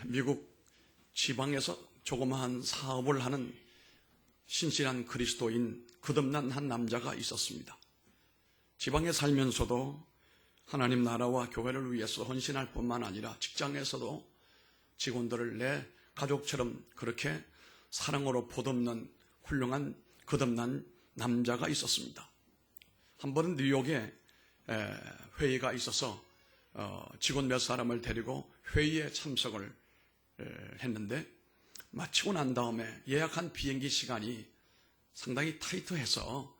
미국 지방에서 조그마한 사업을 하는 신실한 그리스도인 거듭난 한 남자가 있었습니다. 지방에 살면서도 하나님 나라와 교회를 위해서 헌신할 뿐만 아니라 직장에서도 직원들을 내 가족처럼 그렇게 사랑으로 보듬는 훌륭한 거듭난 남자가 있었습니다. 한 번은 뉴욕에 회의가 있어서 직원 몇 사람을 데리고 회의에 참석을 했는데 마치고 난 다음에 예약한 비행기 시간이 상당히 타이트해서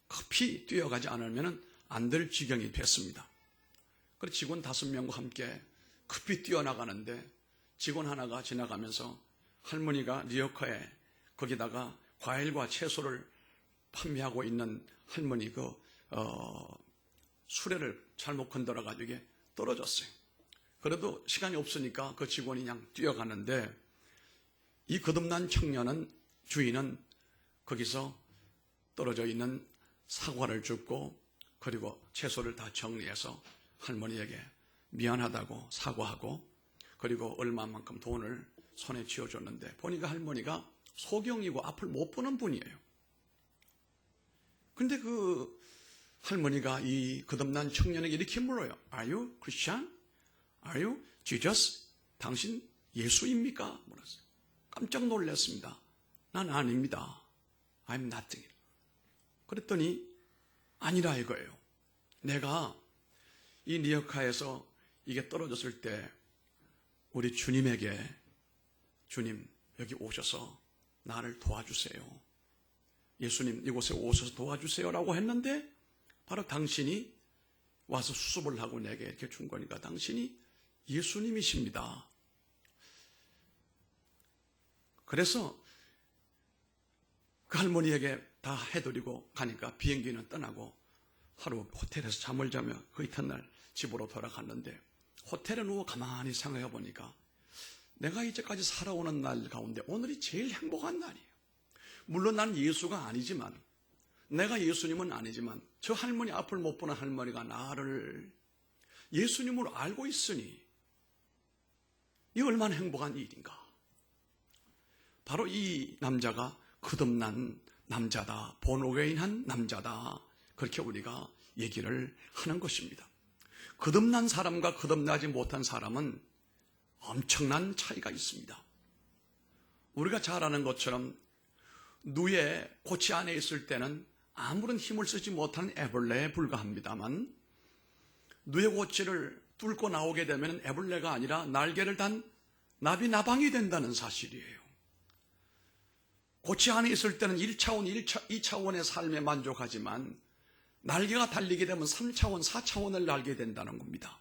급히 뛰어가지 않으면 안 될 지경이 됐습니다. 그래서 직원 5명과 함께 급히 뛰어나가는데 직원 하나가 지나가면서 할머니가 리어카에 거기다가 과일과 채소를 판매하고 있는 할머니 수레를 잘못 건드려가지고 이게 떨어졌어요. 그래도 시간이 없으니까 그 직원이 그냥 뛰어가는데 이 거듭난 청년은 주인은 거기서 떨어져 있는 사과를 줍고 그리고 채소를 다 정리해서 할머니에게 미안하다고 사과하고 그리고 얼마만큼 돈을 손에 쥐어줬는데 보니까 할머니가 소경이고 앞을 못 보는 분이에요. 근데 그 할머니가 이 거듭난 청년에게 이렇게 물어요. Are you Christian? Are you Jesus? 당신 예수입니까? 물었어요. 깜짝 놀랐습니다. 난 아닙니다. I'm nothing. 그랬더니 아니라 이거예요. 내가 이 리어카에서 이게 떨어졌을 때 우리 주님에게 주님 여기 오셔서 나를 도와주세요. 예수님 이곳에 오셔서 도와주세요라고 했는데 바로 당신이 와서 수습을 하고 내게 이렇게 준 거니까 당신이 예수님이십니다. 그래서 그 할머니에게 다 해드리고 가니까 비행기는 떠나고 하루 호텔에서 잠을 자며 그 이튿날 집으로 돌아갔는데 호텔에 누워 가만히 생각해 보니까 내가 이제까지 살아오는 날 가운데 오늘이 제일 행복한 날이에요. 물론 난 예수가 아니지만 내가 예수님은 아니지만 저 할머니 앞을 못 보는 할머니가 나를 예수님으로 알고 있으니 이 얼마나 행복한 일인가. 바로 이 남자가 거듭난 남자다. 본어게인한 남자다. 그렇게 우리가 얘기를 하는 것입니다. 거듭난 사람과 거듭나지 못한 사람은 엄청난 차이가 있습니다. 우리가 잘 아는 것처럼 누에 고치 안에 있을 때는 아무런 힘을 쓰지 못하는 애벌레에 불과합니다만 누에 고치를 뚫고 나오게 되면 애벌레가 아니라 날개를 단 나비나방이 된다는 사실이에요. 고치 안에 있을 때는 1차원, 2차원의 삶에 만족하지만 날개가 달리게 되면 3차원, 4차원을 날게 된다는 겁니다.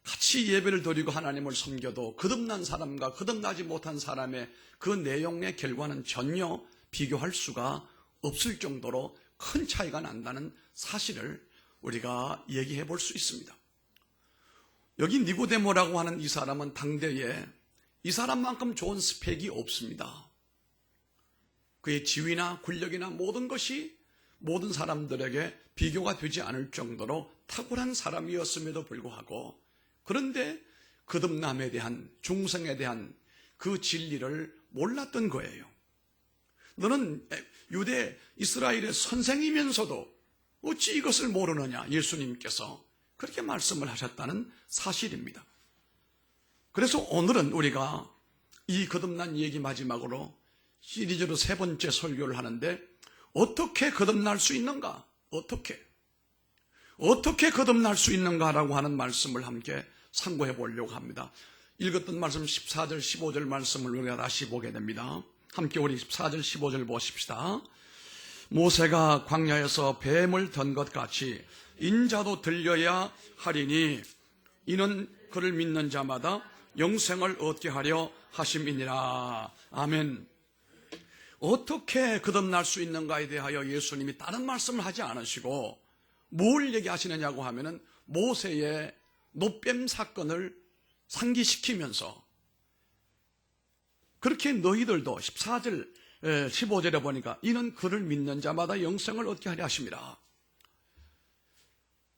같이 예배를 드리고 하나님을 섬겨도 거듭난 사람과 거듭나지 못한 사람의 그 내용의 결과는 전혀 비교할 수가 없을 정도로 큰 차이가 난다는 사실을 우리가 얘기해 볼 수 있습니다. 여기 니고데모라고 하는 이 사람은 당대에 이 사람만큼 좋은 스펙이 없습니다. 그의 지위나 권력이나 모든 것이 모든 사람들에게 비교가 되지 않을 정도로 탁월한 사람이었음에도 불구하고 그런데 거듭남에 대한 중생에 대한 그 진리를 몰랐던 거예요. 너는 유대 이스라엘의 선생이면서도 어찌 이것을 모르느냐. 예수님께서 그렇게 말씀을 하셨다는 사실입니다. 그래서 오늘은 우리가 이 거듭난 얘기 마지막으로 시리즈로 3번째 설교를 하는데 어떻게 거듭날 수 있는가? 어떻게 거듭날 수 있는가라고 하는 말씀을 함께 상고해 보려고 합니다. 읽었던 말씀 14절 15절 말씀을 우리가 다시 보게 됩니다. 함께 우리 14절 15절 보십시다. 모세가 광야에서 뱀을 던 것 같이 인자도 들려야 하리니 이는 그를 믿는 자마다 영생을 얻게 하려 하심이니라. 아멘. 어떻게 거듭날 수 있는가에 대하여 예수님이 다른 말씀을 하지 않으시고 뭘 얘기하시느냐고 하면은 모세의 노뱀 사건을 상기시키면서 그렇게 너희들도 14절 15절에 보니까 이는 그를 믿는 자마다 영생을 얻게 하려 하심이라.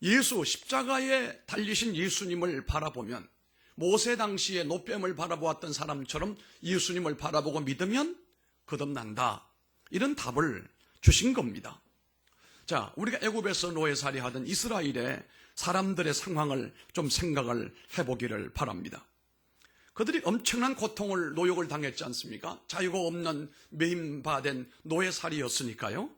예수 십자가에 달리신 예수님을 바라보면 모세 당시에 노뱀을 바라보았던 사람처럼 예수님을 바라보고 믿으면 거듭난다. 이런 답을 주신 겁니다. 자, 우리가 애굽에서 노예살이 하던 이스라엘의 사람들의 상황을 좀 생각을 해보기를 바랍니다. 그들이 엄청난 고통을, 노역을 당했지 않습니까? 자유가 없는 매임받은 노예살이였으니까요.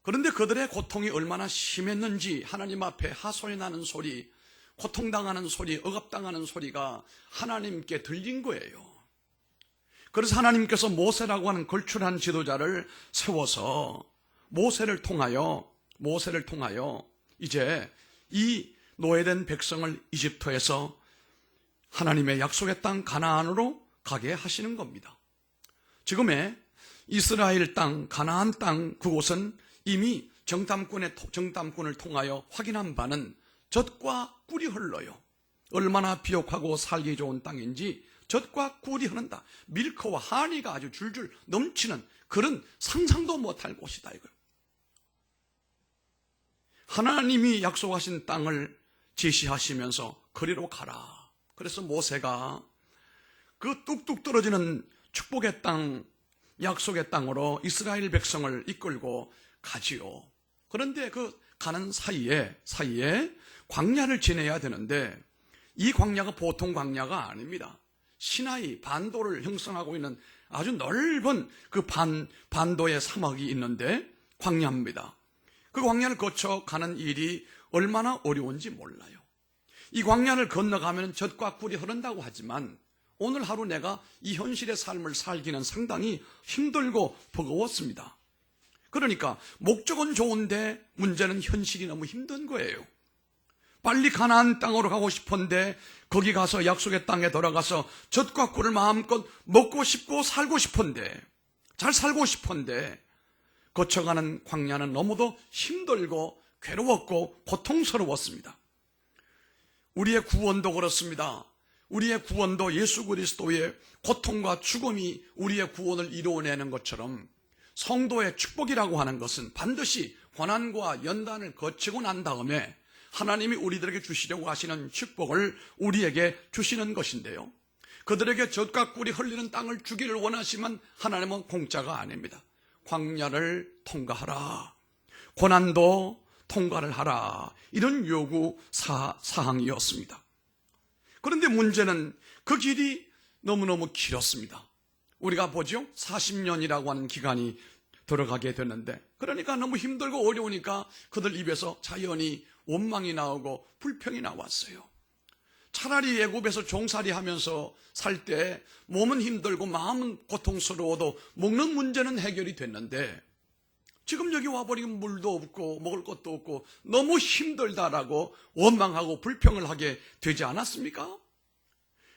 그런데 그들의 고통이 얼마나 심했는지 하나님 앞에 하소연하는 소리, 고통당하는 소리, 억압당하는 소리가 하나님께 들린 거예요. 그래서 하나님께서 모세라고 하는 걸출한 지도자를 세워서 모세를 통하여 이제 이 노예된 백성을 이집트에서 하나님의 약속의 땅 가나안으로 가게 하시는 겁니다. 지금의 이스라엘 땅, 가나안 땅 그곳은 이미 정탐꾼을 통하여 확인한 바는 젖과 꿀이 흘러요. 얼마나 비옥하고 살기 좋은 땅인지 젖과 꿀이 흐른다. 밀크와 하니가 아주 줄줄 넘치는 그런 상상도 못할 곳이다 이거예요. 하나님이 약속하신 땅을 제시하시면서 거리로 가라. 그래서 모세가 그 뚝뚝 떨어지는 축복의 땅, 약속의 땅으로 이스라엘 백성을 이끌고 가지요. 그런데 그 가는 사이에 광야를 지내야 되는데 이 광야가 보통 광야가 아닙니다. 시나이 반도를 형성하고 있는 아주 넓은 그 반도의 사막이 있는데 광야입니다. 그 광야를 거쳐 가는 일이 얼마나 어려운지 몰라요. 이 광야를 건너가면 젖과 꿀이 흐른다고 하지만 오늘 하루 내가 이 현실의 삶을 살기는 상당히 힘들고 버거웠습니다. 그러니까 목적은 좋은데 문제는 현실이 너무 힘든 거예요. 빨리 가나안 땅으로 가고 싶은데 거기 가서 약속의 땅에 돌아가서 젖과 꿀을 마음껏 먹고 싶고 살고 싶은데, 잘 살고 싶은데 거쳐가는 광야는 너무도 힘들고 괴로웠고 고통스러웠습니다. 우리의 구원도 그렇습니다. 우리의 구원도 예수 그리스도의 고통과 죽음이 우리의 구원을 이루어내는 것처럼 성도의 축복이라고 하는 것은 반드시 고난과 연단을 거치고 난 다음에 하나님이 우리들에게 주시려고 하시는 축복을 우리에게 주시는 것인데요. 그들에게 젖과 꿀이 흘리는 땅을 주기를 원하시면 하나님은 공짜가 아닙니다. 광야를 통과하라. 고난도 통과를 하라. 이런 요구 사항이었습니다. 그런데 문제는 그 길이 너무너무 길었습니다. 우리가 보죠. 40년이라고 하는 기간이 들어가게 됐는데, 그러니까 너무 힘들고 어려우니까 그들 입에서 자연히 원망이 나오고 불평이 나왔어요. 차라리 애굽에서 종살이 하면서 살 때 몸은 힘들고 마음은 고통스러워도 먹는 문제는 해결이 됐는데 지금 여기 와버리면 물도 없고 먹을 것도 없고 너무 힘들다라고 원망하고 불평을 하게 되지 않았습니까?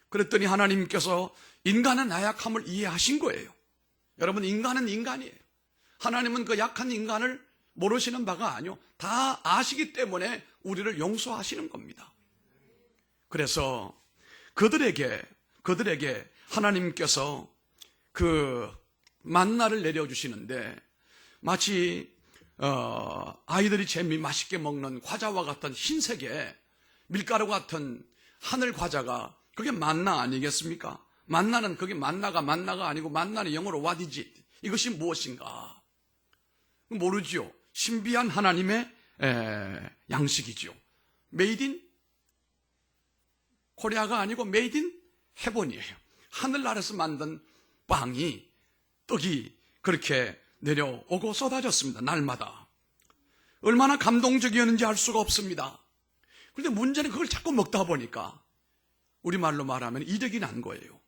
그랬더니 하나님께서 인간의 나약함을 이해하신 거예요. 여러분, 인간은 인간이에요. 하나님은 그 약한 인간을 모르시는 바가 아니요, 다 아시기 때문에 우리를 용서하시는 겁니다. 그래서 그들에게 하나님께서 그 만나를 내려주시는데 마치 아이들이 재미 맛있게 먹는 과자와 같은 흰색의 밀가루 같은 하늘 과자가 그게 만나 아니겠습니까? 만나는 그게 만나가 아니고 만나는 영어로 what is it? 이것이 무엇인가? 모르지요. 신비한 하나님의 양식이죠. 메이드 인 코리아가 아니고 메이드 인 헤븐이에요. 하늘나라에서 만든 떡이 그렇게 내려오고 쏟아졌습니다. 날마다. 얼마나 감동적이었는지 알 수가 없습니다. 그런데 문제는 그걸 자꾸 먹다 보니까 우리말로 말하면 이득이 난 거예요.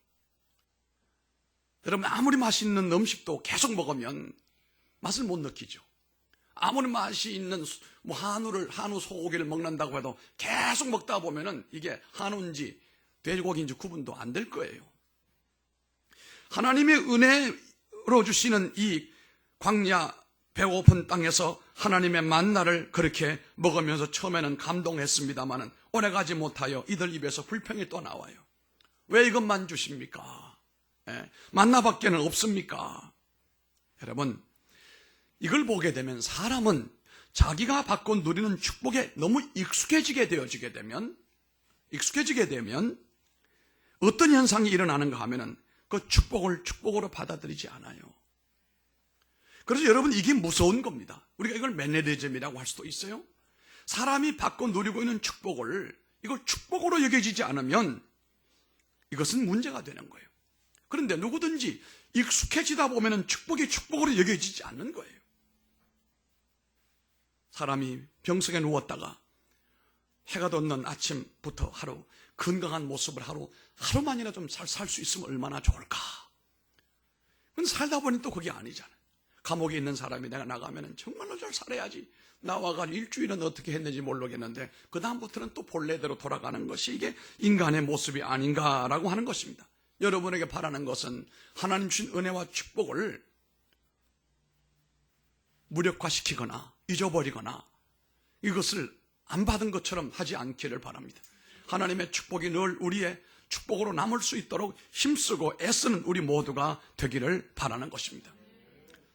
여러분, 아무리 맛있는 음식도 계속 먹으면 맛을 못 느끼죠. 아무리 맛이 있는 한우 소고기를 먹는다고 해도 계속 먹다 보면은 이게 한우인지 돼지고기인지 구분도 안 될 거예요. 하나님의 은혜로 주시는 이 광야 배고픈 땅에서 하나님의 만나를 그렇게 먹으면서 처음에는 감동했습니다마는 오래가지 못하여 이들 입에서 불평이 또 나와요. 왜 이것만 주십니까? 만나밖에는 없습니까? 여러분, 이걸 보게 되면 사람은 자기가 받고 누리는 축복에 너무 익숙해지게 되어지게 되면 익숙해지게 되면 어떤 현상이 일어나는가 하면은 그 축복을 축복으로 받아들이지 않아요. 그래서 여러분, 이게 무서운 겁니다. 우리가 이걸 매너리즘이라고 할 수도 있어요. 사람이 받고 누리고 있는 축복을 이걸 축복으로 여겨지지 않으면 이것은 문제가 되는 거예요. 그런데 누구든지 익숙해지다 보면 축복이 축복으로 여겨지지 않는 거예요. 사람이 병석에 누웠다가 해가 돋는 아침부터 하루 건강한 모습을 하루만이나 좀 살 수 있으면 얼마나 좋을까. 근데 살다 보니 또 그게 아니잖아요. 감옥에 있는 사람이 내가 나가면 정말로 잘 살아야지. 나와가지고 일주일은 어떻게 했는지 모르겠는데 그 다음부터는 또 본래대로 돌아가는 것이 이게 인간의 모습이 아닌가라고 하는 것입니다. 여러분에게 바라는 것은 하나님 주신 은혜와 축복을 무력화시키거나 잊어버리거나 이것을 안 받은 것처럼 하지 않기를 바랍니다. 하나님의 축복이 늘 우리의 축복으로 남을 수 있도록 힘쓰고 애쓰는 우리 모두가 되기를 바라는 것입니다.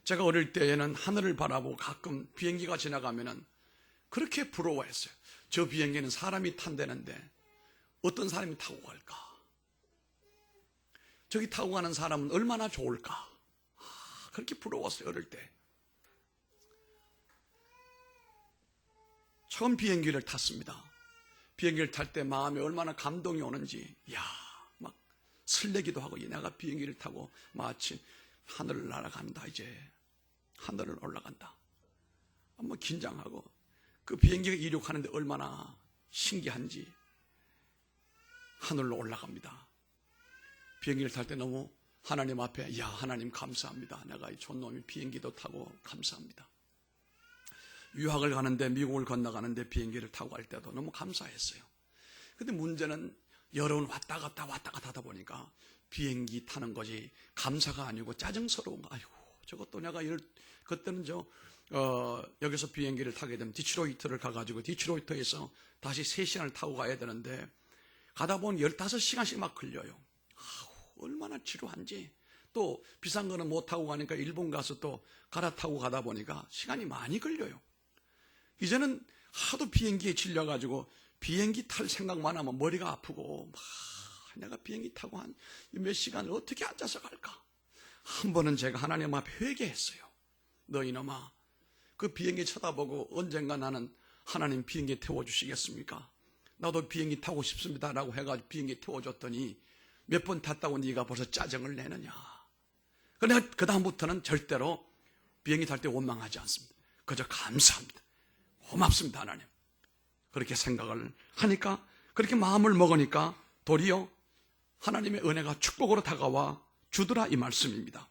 제가 어릴 때에는 하늘을 바라보고 가끔 비행기가 지나가면은 그렇게 부러워했어요. 저 비행기는 사람이 탄다는데 어떤 사람이 타고 갈까? 저기 타고 가는 사람은 얼마나 좋을까? 그렇게 부러웠어요, 어릴 때. 처음 비행기를 탔습니다. 비행기를 탈 때 마음에 얼마나 감동이 오는지, 막 설레기도 하고, 내가 비행기를 타고 마치 하늘을 날아간다, 이제 하늘을 올라간다. 한번 긴장하고, 그 비행기가 이륙하는데 얼마나 신기한지 하늘로 올라갑니다. 비행기를 탈 때 너무 하나님 앞에, 하나님 감사합니다. 내가 이 촌놈이 비행기도 타고 감사합니다. 유학을 가는데, 미국을 건너가는데 비행기를 타고 갈 때도 너무 감사했어요. 근데 문제는 여러 번 왔다 갔다 하다 보니까 비행기 타는 것이 감사가 아니고 짜증스러운 거. 아이고, 저것도 내가 그때는 여기서 비행기를 타게 되면 디트로이트를 가가지고 디트로이트에서 다시 3시간을 타고 가야 되는데 가다 보면 15시간씩 막 걸려요. 얼마나 지루한지. 또 비싼 거는 못 타고 가니까 일본 가서 또 갈아타고 가다 보니까 시간이 많이 걸려요. 이제는 하도 비행기에 질려가지고 비행기 탈 생각만 하면 머리가 아프고 내가 비행기 타고 한 몇 시간을 어떻게 앉아서 갈까? 한 번은 제가 하나님 앞에 회개했어요. 너 이놈아, 그 비행기 쳐다보고 언젠가 나는 하나님 비행기 태워주시겠습니까? 나도 비행기 타고 싶습니다 라고 해가지고 비행기 태워줬더니 몇 번 탔다고 네가 벌써 짜증을 내느냐. 그래서 그 다음부터는 절대로 비행기 탈 때 원망하지 않습니다. 그저 감사합니다. 고맙습니다, 하나님. 그렇게 생각을 하니까, 그렇게 마음을 먹으니까 도리어 하나님의 은혜가 축복으로 다가와 주더라, 이 말씀입니다.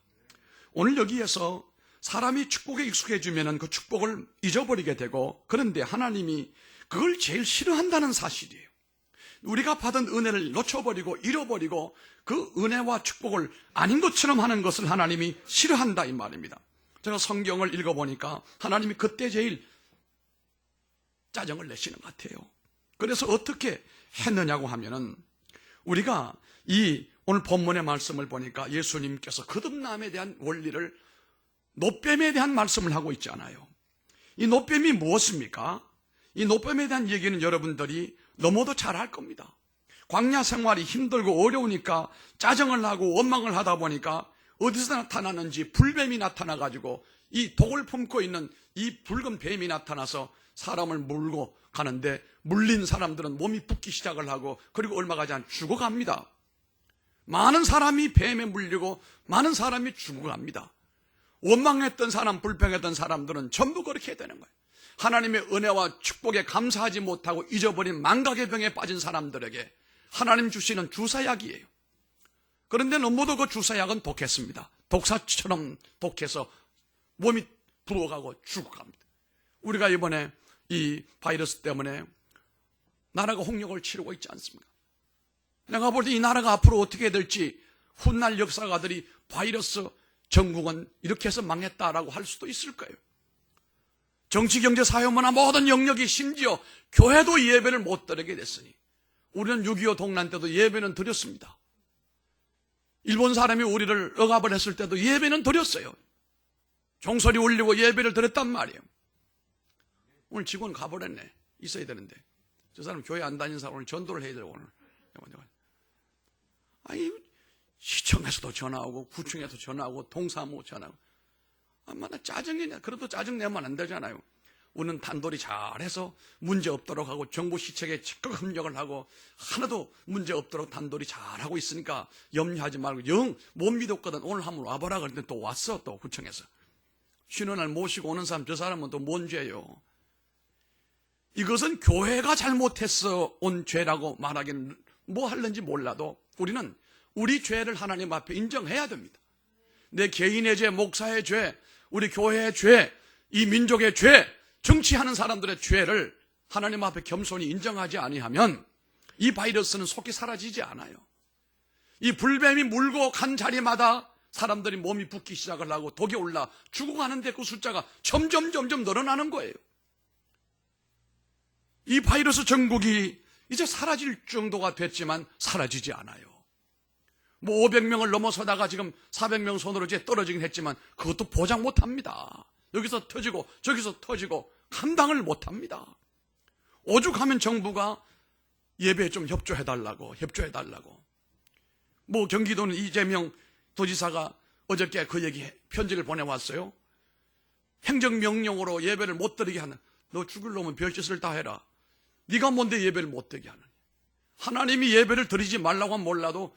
오늘 여기에서 사람이 축복에 익숙해지면 그 축복을 잊어버리게 되고, 그런데 하나님이 그걸 제일 싫어한다는 사실이에요. 우리가 받은 은혜를 놓쳐버리고 잃어버리고 그 은혜와 축복을 아닌 것처럼 하는 것을 하나님이 싫어한다, 이 말입니다. 제가 성경을 읽어보니까 하나님이 그때 제일 짜증을 내시는 것 같아요. 그래서 어떻게 했느냐고 하면은, 우리가 이 오늘 본문의 말씀을 보니까 예수님께서 거듭남에 대한 원리를, 노뱀에 대한 말씀을 하고 있잖아요. 이 노뱀이 무엇입니까? 이 노뱀에 대한 얘기는 여러분들이 너무도 잘 알 겁니다. 광야 생활이 힘들고 어려우니까 짜증을 하고 원망을 하다 보니까 어디서 나타나는지 불뱀이 나타나가지고 이 독을 품고 있는 이 붉은 뱀이 나타나서 사람을 물고 가는데, 물린 사람들은 몸이 붓기 시작을 하고 그리고 얼마 가지 않아 죽어갑니다. 많은 사람이 뱀에 물리고 많은 사람이 죽어갑니다. 원망했던 사람, 불평했던 사람들은 전부 그렇게 되는 거예요. 하나님의 은혜와 축복에 감사하지 못하고 잊어버린 망각의 병에 빠진 사람들에게 하나님 주시는 주사약이에요. 그런데 너무도 그 주사약은 독했습니다. 독사처럼 독해서 몸이 부어가고 죽어갑니다. 우리가 이번에 이 바이러스 때문에 나라가 홍역을 치르고 있지 않습니까? 내가 볼 때 이 나라가 앞으로 어떻게 될지, 훗날 역사가들이 바이러스 전국은 이렇게 해서 망했다라고 할 수도 있을 거예요. 정치, 경제, 사회, 문화 모든 영역이, 심지어 교회도 예배를 못 드리게 됐으니, 우리는 6.25 동란 때도 예배는 드렸습니다. 일본 사람이 우리를 억압을 했을 때도 예배는 드렸어요. 종소리 울리고 예배를 드렸단 말이에요. 오늘 직원 가버렸네. 있어야 되는데. 저 사람 교회 안 다니는 사람 오늘 전도를 해야 돼요, 오늘. 아니, 시청에서도 전화 오고, 구청에서 전화 오고, 동사무 전화 오고. 얼마나 짜증이냐. 그래도 짜증내면 안 되잖아요. 우리는 단돌이 잘해서 문제 없도록 하고, 정부 시책에 적극 협력을 하고, 하나도 문제 없도록 단돌이 잘하고 있으니까 염려하지 말고, 영 못 믿었거든. 오늘 한번 와보라 그랬더니 또 왔어, 또 구청에서. 쉬는 날 모시고 오는 사람, 저 사람은 또 뭔 죄요? 이것은 교회가 잘못해서 온 죄라고 말하기는 뭐 하는지 몰라도 우리는 우리 죄를 하나님 앞에 인정해야 됩니다. 내 개인의 죄, 목사의 죄, 우리 교회의 죄, 이 민족의 죄, 정치하는 사람들의 죄를 하나님 앞에 겸손히 인정하지 아니하면 이 바이러스는 속히 사라지지 않아요. 이 불뱀이 물고 간 자리마다 사람들이 몸이 붓기 시작을 하고 독이 올라 죽어가는데 그 숫자가 점점 늘어나는 거예요. 이 바이러스 전국이 이제 사라질 정도가 됐지만 사라지지 않아요. 뭐 500명을 넘어서다가 지금 400명 손으로 이제 떨어지긴 했지만 그것도 보장 못합니다. 여기서 터지고 저기서 터지고 감당을 못합니다. 오죽하면 정부가 예배에 좀 협조해달라고. 뭐 경기도는 이재명 도지사가 어저께 그 얘기 편지를 보내왔어요. 행정명령으로 예배를 못 드리게 하는, 너 죽을 놈은 별짓을 다 해라. 네가 뭔데 예배를 못 드리게 하느냐. 하나님이 예배를 드리지 말라고 하면 몰라도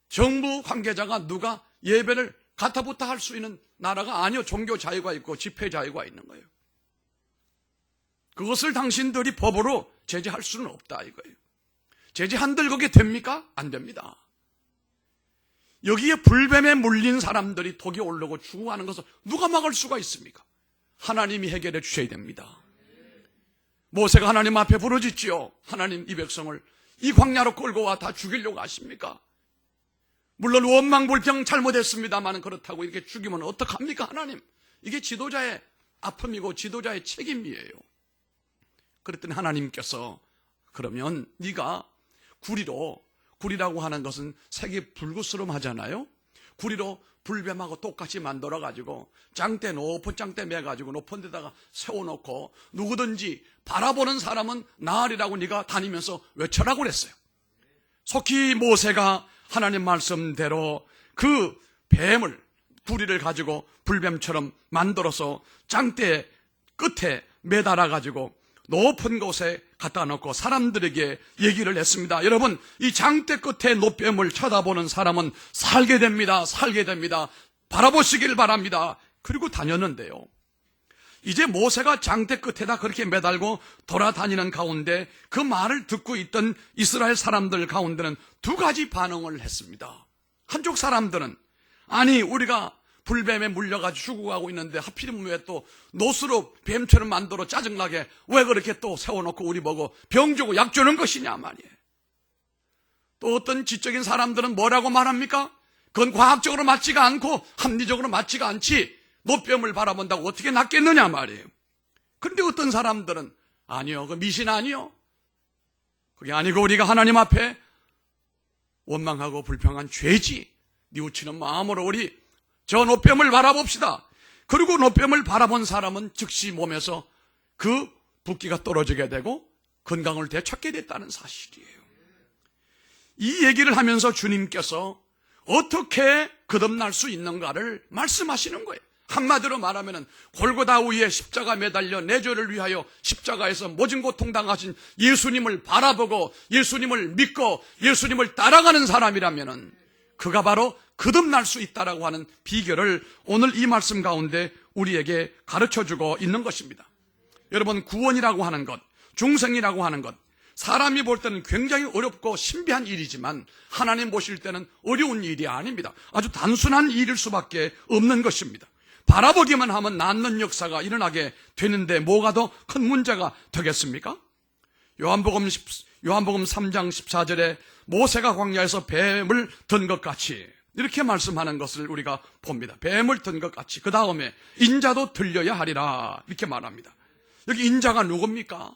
정부 관계자가 누가 예배를 가타부타 할 수 있는 나라가 아니요. 종교 자유가 있고 집회 자유가 있는 거예요. 그것을 당신들이 법으로 제재할 수는 없다 이거예요. 제재한들 그게 됩니까? 안 됩니다. 여기에 불뱀에 물린 사람들이 독이 오르고 죽어가는 것을 누가 막을 수가 있습니까? 하나님이 해결해 주셔야 됩니다. 모세가 하나님 앞에 부르짖지요. 하나님 이 백성을 이 광야로 끌고 와 다 죽이려고 하십니까? 물론 원망불평 잘못했습니다만 그렇다고 이렇게 죽이면 어떡합니까 하나님? 이게 지도자의 아픔이고 지도자의 책임이에요. 그랬더니 하나님께서 그러면 네가 구리라고 하는 것은 색이 붉으스름하잖아요. 구리로 불뱀하고 똑같이 만들어가지고 높은 장대 매가지고 높은 데다가 세워놓고 누구든지 바라보는 사람은 나으리라고 네가 다니면서 외쳐라고 그랬어요. 속히 모세가 하나님 말씀대로 그 구리를 가지고 불뱀처럼 만들어서 장대 끝에 매달아가지고 높은 곳에 갖다 놓고 사람들에게 얘기를 했습니다. 여러분, 이 장대 끝에 노뱀을 쳐다보는 사람은 살게 됩니다. 바라보시길 바랍니다. 그리고 다녔는데요. 이제 모세가 장대 끝에다 그렇게 매달고 돌아다니는 가운데 그 말을 듣고 있던 이스라엘 사람들 가운데는 두 가지 반응을 했습니다. 한쪽 사람들은 아니 우리가 불뱀에 물려가지고 죽어가고 있는데 하필이면 왜 또 노스로 뱀처럼 만들어 짜증나게 왜 그렇게 또 세워놓고 우리 보고 병 주고 약 주는 것이냐 말이에요. 또 어떤 지적인 사람들은 뭐라고 말합니까? 그건 과학적으로 맞지가 않고 합리적으로 맞지가 않지 노뱀을 바라본다고 어떻게 낫겠느냐 말이에요. 그런데 어떤 사람들은 아니요, 그 미신 아니요. 그게 아니고 우리가 하나님 앞에 원망하고 불평한 죄지. 뉘우치는 마음으로 우리 저 노뱀을 바라봅시다. 그리고 노뱀을 바라본 사람은 즉시 몸에서 그 붓기가 떨어지게 되고 건강을 되찾게 됐다는 사실이에요. 이 얘기를 하면서 주님께서 어떻게 거듭날 수 있는가를 말씀하시는 거예요. 한마디로 말하면 골고다 위에 십자가 매달려 내 죄를 위하여 십자가에서 모진 고통 당하신 예수님을 바라보고 예수님을 믿고 예수님을 따라가는 사람이라면 그가 바로 거듭날 수 있다라고 하는 비결을 오늘 이 말씀 가운데 우리에게 가르쳐주고 있는 것입니다. 여러분, 구원이라고 하는 것, 중생이라고 하는 것, 사람이 볼 때는 굉장히 어렵고 신비한 일이지만 하나님 보실 때는 어려운 일이 아닙니다. 아주 단순한 일일 수밖에 없는 것입니다. 바라보기만 하면 낫는 역사가 일어나게 되는데 뭐가 더 큰 문제가 되겠습니까? 요한복음 3장 14절에 모세가 광야에서 뱀을 든 것 같이 이렇게 말씀하는 것을 우리가 봅니다. 뱀을 든 것 같이. 그 다음에 인자도 들려야 하리라 이렇게 말합니다. 여기 인자가 누굽니까?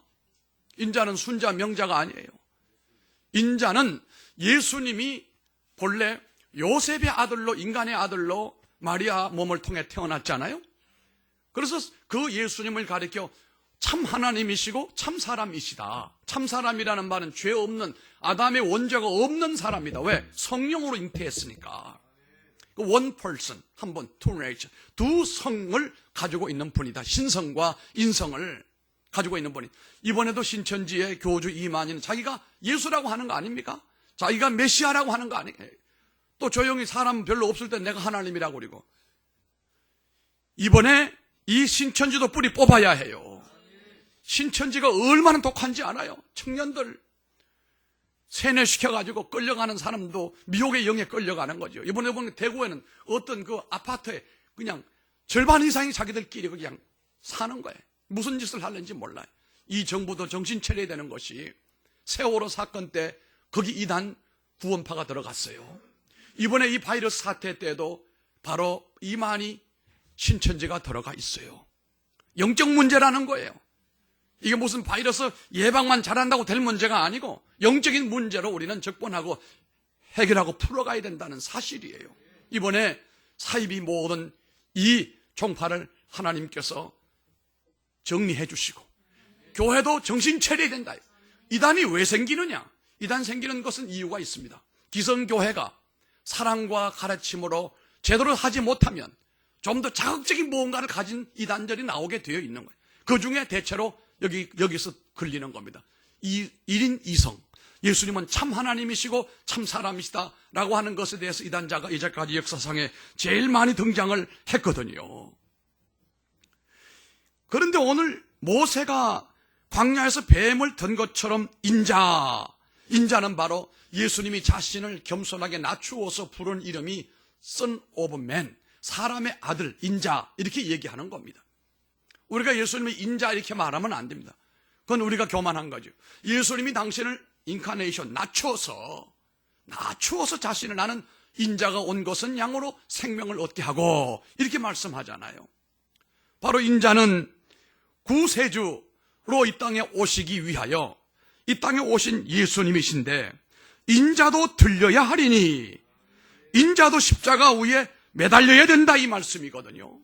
인자는 순자 명자가 아니에요. 인자는 예수님이 본래 요셉의 아들로 인간의 아들로 마리아 몸을 통해 태어났잖아요. 그래서 그 예수님을 가리켜 참 하나님이시고 참 사람이시다. 참 사람이라는 말은 죄 없는, 아담의 원죄가 없는 사람이다. 왜? 성령으로 잉태했으니까. one person, 한 번, two nature, 두 성을 가지고 있는 분이다. 신성과 인성을 가지고 있는 분이. 이번에도 신천지의 교주 이만희는 자기가 예수라고 하는 거 아닙니까? 자기가 메시아라고 하는 거 아니에요? 또 조용히 사람 별로 없을 때 내가 하나님이라고 그러고. 이번에 이 신천지도 뿌리 뽑아야 해요. 신천지가 얼마나 독한지 알아요? 청년들 세뇌시켜가지고 끌려가는 사람도 미혹의 영에 끌려가는 거죠. 이번에 보면 대구에는 어떤 그 아파트에 그냥 절반 이상이 자기들끼리 그냥 사는 거예요. 무슨 짓을 하는지 몰라요. 이 정부도 정신 차려야 되는 것이, 세월호 사건 때 거기 이단 구원파가 들어갔어요. 이번에 이 바이러스 사태 때도 바로 이만희 신천지가 들어가 있어요. 영적 문제라는 거예요. 이게 무슨 바이러스 예방만 잘한다고 될 문제가 아니고 영적인 문제로 우리는 접근하고 해결하고 풀어가야 된다는 사실이에요. 이번에 사이비 모든 이 종파를 하나님께서 정리해 주시고 교회도 정신 차려야 된다. 이단이 왜 생기느냐? 이단 생기는 것은 이유가 있습니다. 기성교회가 사랑과 가르침으로 제대로 하지 못하면 좀 더 자극적인 무언가를 가진 이단들이 나오게 되어 있는 거예요. 그 중에 대체로 여기서 걸리는 겁니다. 1인 2성. 예수님은 참 하나님이시고 참 사람이시다 라고 하는 것에 대해서 이단자가 이제까지 역사상에 제일 많이 등장을 했거든요. 그런데 오늘 모세가 광야에서 뱀을 든 것처럼 인자는 바로 예수님이 자신을 겸손하게 낮추어서 부른 이름이 Son of Man, 사람의 아들, 인자, 이렇게 얘기하는 겁니다. 우리가 예수님이 인자 이렇게 말하면 안 됩니다. 그건 우리가 교만한 거죠. 예수님이 당신을 인카네이션, 낮추어서 자신을, 나는 인자가 온 것은 양으로 생명을 얻게 하고, 이렇게 말씀하잖아요. 바로 인자는 구세주로 이 땅에 오시기 위하여 이 땅에 오신 예수님이신데, 인자도 들려야 하리니, 인자도 십자가 위에 매달려야 된다, 이 말씀이거든요.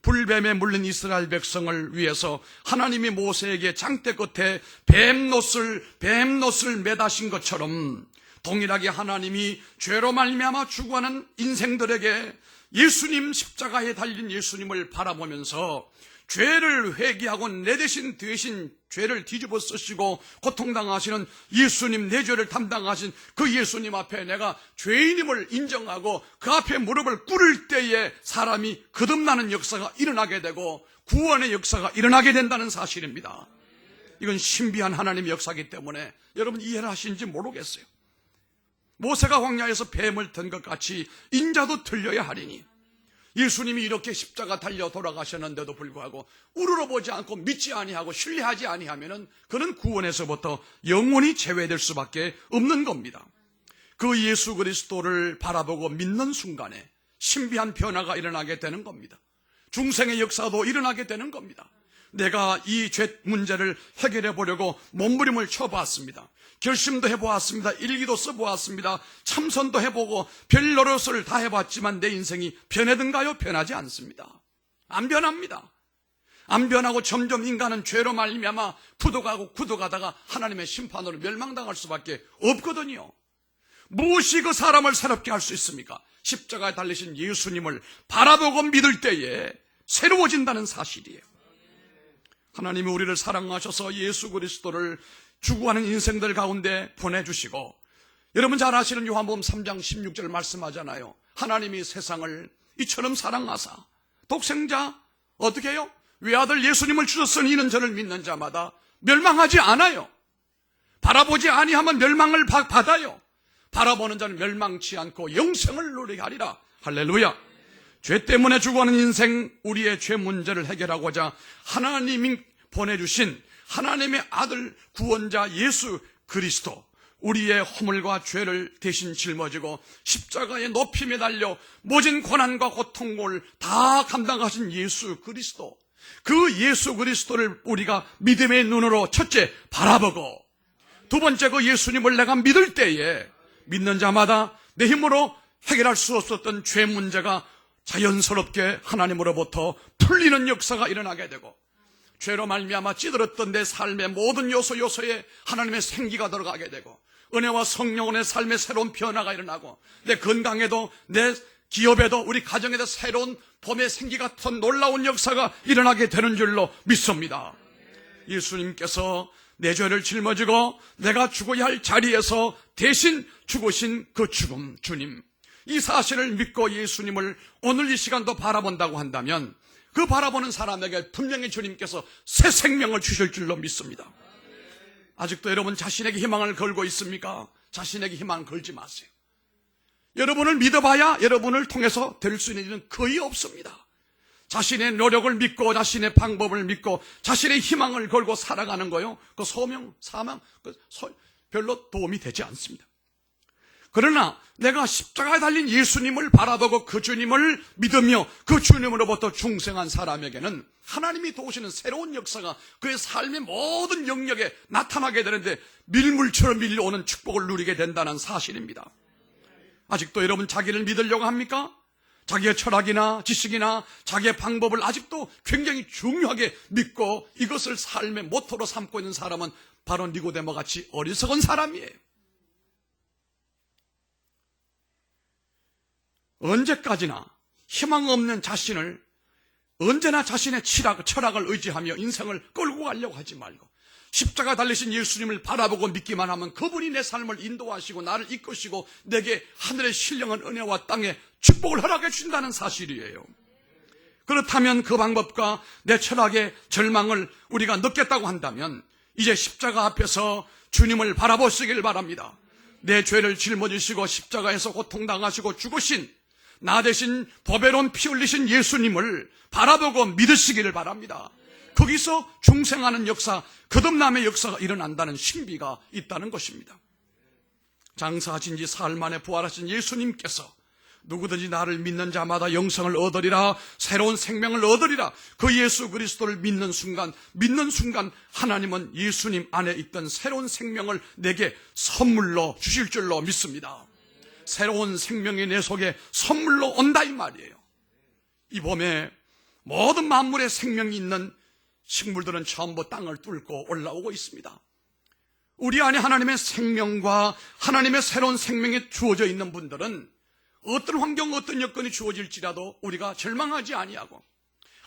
불뱀에 물린 이스라엘 백성을 위해서 하나님이 모세에게 장대 끝에 뱀노스를 매다신 것처럼 동일하게 하나님이 죄로 말미암아 죽어가는 인생들에게 예수님, 십자가에 달린 예수님을 바라보면서 죄를 회개하고 내 대신 죄를 뒤집어 쓰시고 고통당하시는 예수님, 내 죄를 담당하신 그 예수님 앞에 내가 죄인임을 인정하고 그 앞에 무릎을 꿇을 때에 사람이 거듭나는 역사가 일어나게 되고 구원의 역사가 일어나게 된다는 사실입니다. 이건 신비한 하나님의 역사이기 때문에 여러분 이해를 하시는지 모르겠어요. 모세가 광야에서 뱀을 든 것 같이 인자도 들려야 하리니, 예수님이 이렇게 십자가 달려 돌아가셨는데도 불구하고 우러러보지 않고 믿지 아니하고 신뢰하지 아니하면은 그는 구원에서부터 영원히 제외될 수밖에 없는 겁니다. 그 예수 그리스도를 바라보고 믿는 순간에 신비한 변화가 일어나게 되는 겁니다. 중생의 역사도 일어나게 되는 겁니다. 내가 이 죄 문제를 해결해 보려고 몸부림을 쳐봤습니다. 결심도 해보았습니다. 일기도 써보았습니다. 참선도 해보고 별 노릇을 다 해봤지만 내 인생이 변하든가요? 변하지 않습니다. 안 변합니다. 안 변하고 점점 인간은 죄로 말미암아 굳어가다가 하나님의 심판으로 멸망당할 수밖에 없거든요. 무엇이 그 사람을 새롭게 할 수 있습니까? 십자가에 달리신 예수님을 바라보고 믿을 때에 새로워진다는 사실이에요. 하나님이 우리를 사랑하셔서 예수 그리스도를 추구하는 인생들 가운데 보내주시고, 여러분 잘 아시는 요한복음 3장 16절 말씀하잖아요. 하나님이 세상을 이처럼 사랑하사 독생자 어떻게 해요? 외아들 예수님을 주셨으니 이는 저를 믿는 자마다 멸망하지 않아요. 바라보지 아니하면 멸망을 받아요. 바라보는 자는 멸망치 않고 영생을 누리게 하리라. 할렐루야. 죄 때문에 죽어가는 인생, 우리의 죄 문제를 해결하고자 하나님이 보내주신 하나님의 아들 구원자 예수 그리스도, 우리의 허물과 죄를 대신 짊어지고 십자가에 높이 매달려 모진 고난과 고통을 다 감당하신 예수 그리스도, 그 예수 그리스도를 우리가 믿음의 눈으로 첫째 바라보고, 두 번째 그 예수님을 내가 믿을 때에 믿는 자마다 내 힘으로 해결할 수 없었던 죄 문제가 자연스럽게 하나님으로부터 풀리는 역사가 일어나게 되고, 죄로 말미암아 찌들었던 내 삶의 모든 요소에 하나님의 생기가 들어가게 되고, 은혜와 성령의 삶의 새로운 변화가 일어나고, 내 건강에도 내 기업에도 우리 가정에도 새로운 봄의 생기 같은 놀라운 역사가 일어나게 되는 줄로 믿습니다. 예수님께서 내 죄를 짊어지고 내가 죽어야 할 자리에서 대신 죽으신 그 죽음, 주님, 이 사실을 믿고 예수님을 오늘 이 시간도 바라본다고 한다면 그 바라보는 사람에게 분명히 주님께서 새 생명을 주실 줄로 믿습니다. 아직도 여러분 자신에게 희망을 걸고 있습니까? 자신에게 희망을 걸지 마세요. 여러분을 믿어봐야 여러분을 통해서 될 수 있는 일은 거의 없습니다. 자신의 노력을 믿고 자신의 방법을 믿고 자신의 희망을 걸고 살아가는 거요, 그 소명, 사명, 별로 도움이 되지 않습니다. 그러나 내가 십자가에 달린 예수님을 바라보고 그 주님을 믿으며 그 주님으로부터 중생한 사람에게는 하나님이 도우시는 새로운 역사가 그의 삶의 모든 영역에 나타나게 되는데 밀물처럼 밀려오는 축복을 누리게 된다는 사실입니다. 아직도 여러분 자기를 믿으려고 합니까? 자기의 철학이나 지식이나 자기의 방법을 아직도 굉장히 중요하게 믿고 이것을 삶의 모토로 삼고 있는 사람은 바로 니고데모 같이 어리석은 사람이에요. 언제까지나 희망 없는 자신을, 언제나 자신의 철학을 의지하며 인생을 끌고 가려고 하지 말고 십자가 달리신 예수님을 바라보고 믿기만 하면 그분이 내 삶을 인도하시고 나를 이끄시고 내게 하늘의 신령한 은혜와 땅에 축복을 허락해 주신다는 사실이에요. 그렇다면 그 방법과 내 철학의 절망을 우리가 느꼈다고 한다면 이제 십자가 앞에서 주님을 바라보시길 바랍니다. 내 죄를 짊어지시고 십자가에서 고통당하시고 죽으신 나 대신 보배로운 피 흘리신 예수님을 바라보고 믿으시기를 바랍니다. 거기서 중생하는 역사, 거듭남의 역사가 일어난다는 신비가 있다는 것입니다. 장사하신 지 사흘 만에 부활하신 예수님께서 누구든지 나를 믿는 자마다 영생을 얻으리라, 새로운 생명을 얻으리라, 그 예수 그리스도를 믿는 순간 하나님은 예수님 안에 있던 새로운 생명을 내게 선물로 주실 줄로 믿습니다. 새로운 생명이 내 속에 선물로 온다 이 말이에요. 이 봄에 모든 만물의 생명이 있는 식물들은 전부 땅을 뚫고 올라오고 있습니다. 우리 안에 하나님의 생명과 하나님의 새로운 생명이 주어져 있는 분들은 어떤 환경, 어떤 여건이 주어질지라도 우리가 절망하지 아니하고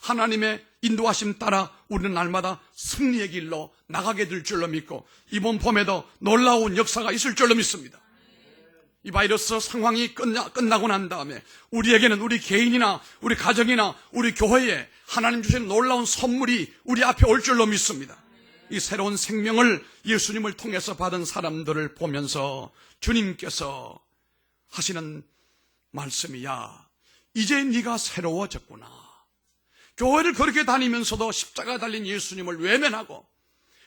하나님의 인도하심 따라 우리는 날마다 승리의 길로 나가게 될 줄로 믿고 이번 봄에도 놀라운 역사가 있을 줄로 믿습니다. 이 바이러스 상황이 끝나고 난 다음에 우리에게는 우리 개인이나 우리 가정이나 우리 교회에 하나님 주신 놀라운 선물이 우리 앞에 올 줄로 믿습니다. 이 새로운 생명을 예수님을 통해서 받은 사람들을 보면서 주님께서 하시는 말씀이야, 이제 네가 새로워졌구나. 교회를 그렇게 다니면서도 십자가 달린 예수님을 외면하고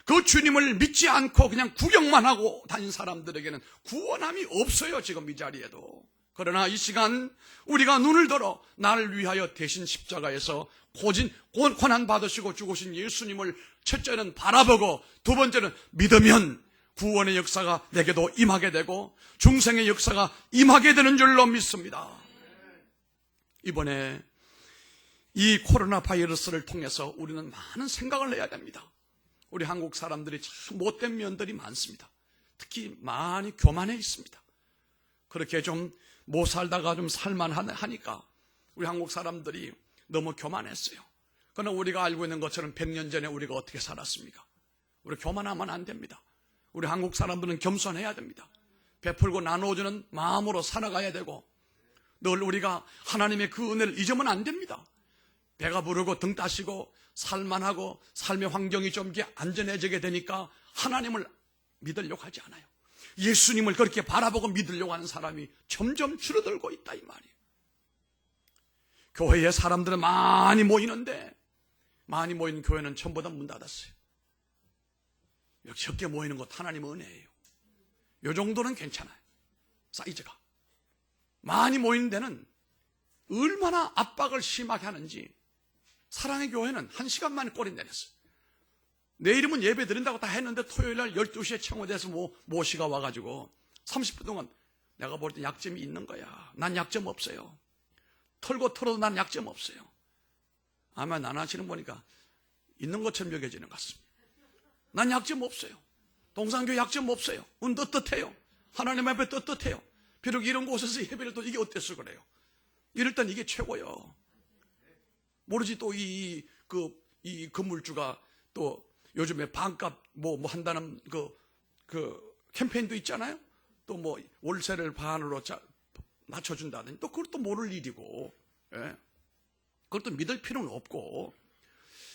그 주님을 믿지 않고 그냥 구경만 하고 다닌 사람들에게는 구원함이 없어요, 지금 이 자리에도. 그러나 이 시간 우리가 눈을 들어 나를 위하여 대신 십자가에서 고난 받으시고 죽으신 예수님을 첫째는 바라보고 두 번째는 믿으면 구원의 역사가 내게도 임하게 되고 중생의 역사가 임하게 되는 줄로 믿습니다. 이번에 이 코로나 바이러스를 통해서 우리는 많은 생각을 해야 됩니다. 우리 한국 사람들이 참 못된 면들이 많습니다. 특히 많이 교만해 있습니다. 그렇게 좀 못 살다가 좀 살만하니까 우리 한국 사람들이 너무 교만했어요. 그러나 우리가 알고 있는 것처럼 100년 전에 우리가 어떻게 살았습니까? 우리 교만하면 안 됩니다. 우리 한국 사람들은 겸손해야 됩니다. 베풀고 나눠주는 마음으로 살아가야 되고 늘 우리가 하나님의 그 은혜를 잊으면 안 됩니다. 배가 부르고 등 따시고 살만하고 삶의 환경이 좀 안전해지게 되니까 하나님을 믿으려고 하지 않아요. 예수님을 그렇게 바라보고 믿으려고 하는 사람이 점점 줄어들고 있다 이 말이에요. 교회에 사람들은 많이 모이는데 많이 모인 교회는 전부 다 문 닫았어요. 이렇게 적게 모이는 것 하나님의 은혜예요. 이 정도는 괜찮아요. 사이즈가. 많이 모이는 데는 얼마나 압박을 심하게 하는지 사랑의 교회는 1시간 만에 꼬리 내렸어요. 내일이면 예배 드린다고 다 했는데 토요일날 12시에 청와대에서 모시가 와가지고 30분 동안 내가 볼 때 약점이 있는 거야. 난 약점 없어요. 털고 털어도 난 약점 없어요. 아마 나나씨는 보니까 있는 것처럼 여겨지는 것 같습니다. 난 약점 없어요. 동산교회 약점 없어요. 떳떳해요. 하나님 앞에 떳떳해요. 비록 이런 곳에서 예배를 또 이게 어땠어 그래요. 이럴 땐 이게 최고요. 모르지 또 이 건물주가 또 요즘에 반값 뭐 한다는 그 캠페인도 있잖아요. 또 뭐 월세를 반으로 낮춰준다든지 또 그것도 모를 일이고, 예. 그것도 믿을 필요는 없고,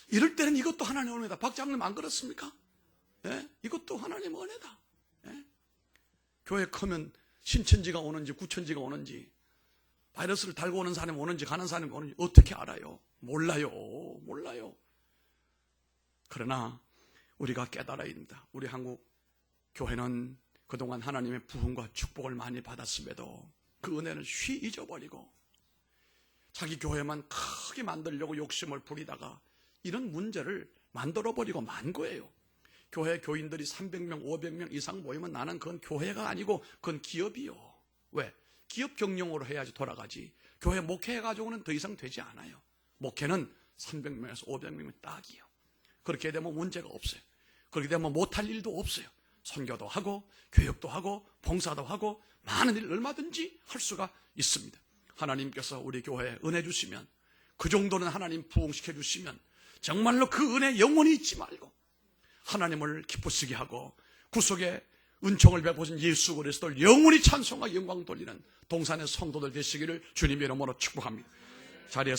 이럴 때는 이것도 하나님의 은혜다. 박장님 안 그렇습니까? 예? 이것도 하나님의 은혜다. 예? 교회 크면 신천지가 오는지 구천지가 오는지 바이러스를 달고 오는 사람이 오는지 가는 사람이 오는지 어떻게 알아요? 몰라요. 그러나 우리가 깨달아야 됩니다. 우리 한국 교회는 그동안 하나님의 부흥과 축복을 많이 받았음에도 그 은혜를 쉬 잊어버리고 자기 교회만 크게 만들려고 욕심을 부리다가 이런 문제를 만들어버리고 만 거예요. 교회 교인들이 300명, 500명 이상 모이면 나는 그건 교회가 아니고 그건 기업이요. 왜? 기업 경영으로 해야지 돌아가지. 교회 목회해가지고는 더 이상 되지 않아요. 목회는 300명에서 500명이 딱이요. 그렇게 되면 문제가 없어요. 그렇게 되면 못할 일도 없어요. 선교도 하고 교육도 하고 봉사도 하고 많은 일 얼마든지 할 수가 있습니다. 하나님께서 우리 교회에 은혜 주시면 그 정도는 하나님 부흥시켜 주시면 정말로 그 은혜 영원히 잊지 말고 하나님을 기쁘시게 하고 구속의 은총을 베푸신 예수 그리스도를 영원히 찬송과 영광 돌리는 동산의 성도들 되시기를 주님의 이름으로 축복합니다. 자리에서